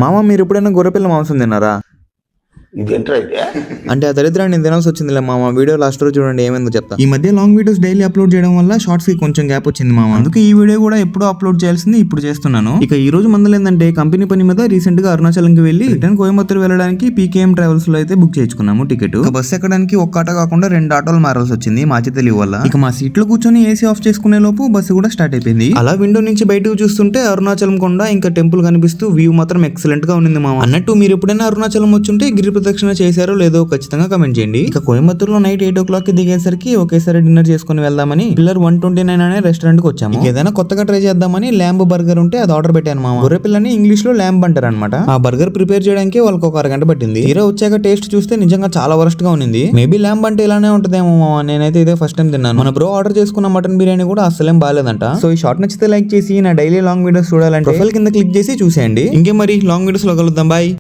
మామ మీరు ఎప్పుడైనా గొర్రెపిల్ల మాంసం తిన్నారా? ఇదేంట్రా అయితే అంటే ఆ దరిద్రాన్ని నేను తినాల్సి వచ్చిందిలే మామ. వీడియో లాస్ట్ రోజు చూడండి ఏమైందో చెప్తా. ఈ మధ్య లాంగ్ వీడియోస్ డైలీ అప్లోడ్ చేయడం వల్ల షార్ట్స్ కి కొంచెం గ్యాప్ వచ్చింది మామ. అందుకే ఈ వీడియో కూడా ఎప్పుడో అప్లోడ్ చేయాల్సింది ఇప్పుడు చేస్తున్నాను. ఇక ఈ రోజు మందలు ఏంటంటే కంపెనీ పని మీద రీసెంట్ గా అరుణాచలం కి వెళ్ళి రిటర్న్ కోయంబత్తూర్ వెళ్ళడానికి పీకేఎం ట్రావెల్స్ లో అయితే బుక్ చేయించుకున్నాము టికెట్. బస్ ఎక్కడానికి ఒక్క ఆటో కాకుండా 2 ఆటోలు మారాల్సి వచ్చింది మా తెలివి వల్ల. ఇక మా సీట్ లో కూర్చొని ఏసీ ఆఫ్ చేసుకునే లోపు బస్సు కూడా స్టార్ట్ అయిపోయింది. అలా విండో నుంచి బయటకు చూస్తుంటే అరుణాచలం కొండ ఇంకా టెంపుల్ కనిపిస్తూ వ్యూ మాత్రం ఎక్సలెంట్ గా ఉంది మామ. అన్నట్టు మీరు ఎప్పుడైనా అరుణాచలం వచ్చుంటే గిరి ప్రదక్షిణ చేశారో లేదో ఖచ్చితంగా కమెంట్ చేయండి. ఇక కోయంబత్తూర్ లో నైట్ 8 o'clock కి దిగేసరికి ఒకేసారి డిన్నర్ చేసుకుని వెళ్దామని పిల్లర్ 129 అనే రెస్టారెంట్ కి వచ్చాము. ఏదైనా కొత్తగా ట్రై చేద్దామని ల్యాంబ్ బర్గర్ ఉంటే అది ఆర్డర్ పెట్టాను మామ. గొర్రె పిల్లని ఇంగ్లీష్ లో ల్యాంబ్ అంటారు అనమాట. ఆ బర్గర్ ప్రిపేర్ చేయడానికి వాళ్ళకి ఒక అరగంట పట్టింది. తీరా వచ్చాక టేస్ట్ చూస్తే నిజంగా చాలా వరస్ట్ గా ఉంది. మేబీ ల్యాంబ్ అంటే ఇలానే ఉంటదేమో మామ. నేనైతే ఇదే ఫస్ట్ టైం తిన్నాను. మన బ్రో ఆర్డర్ చేసుకున్న మటన్ బిర్యానీ కూడా అసలేం బాగాలేదంట. సో ఈ షార్ట్ నచ్చితే లైక్ చేసి నా డైలీ లాంగ్ వీడియోస్ చూడాలంటే ప్రొఫైల్ కింద క్లిక్ చేసి చూసేయండి. ఇంకే మరి లాంగ్ వీడియోస్ లో కలుద్దాం. బాయ్.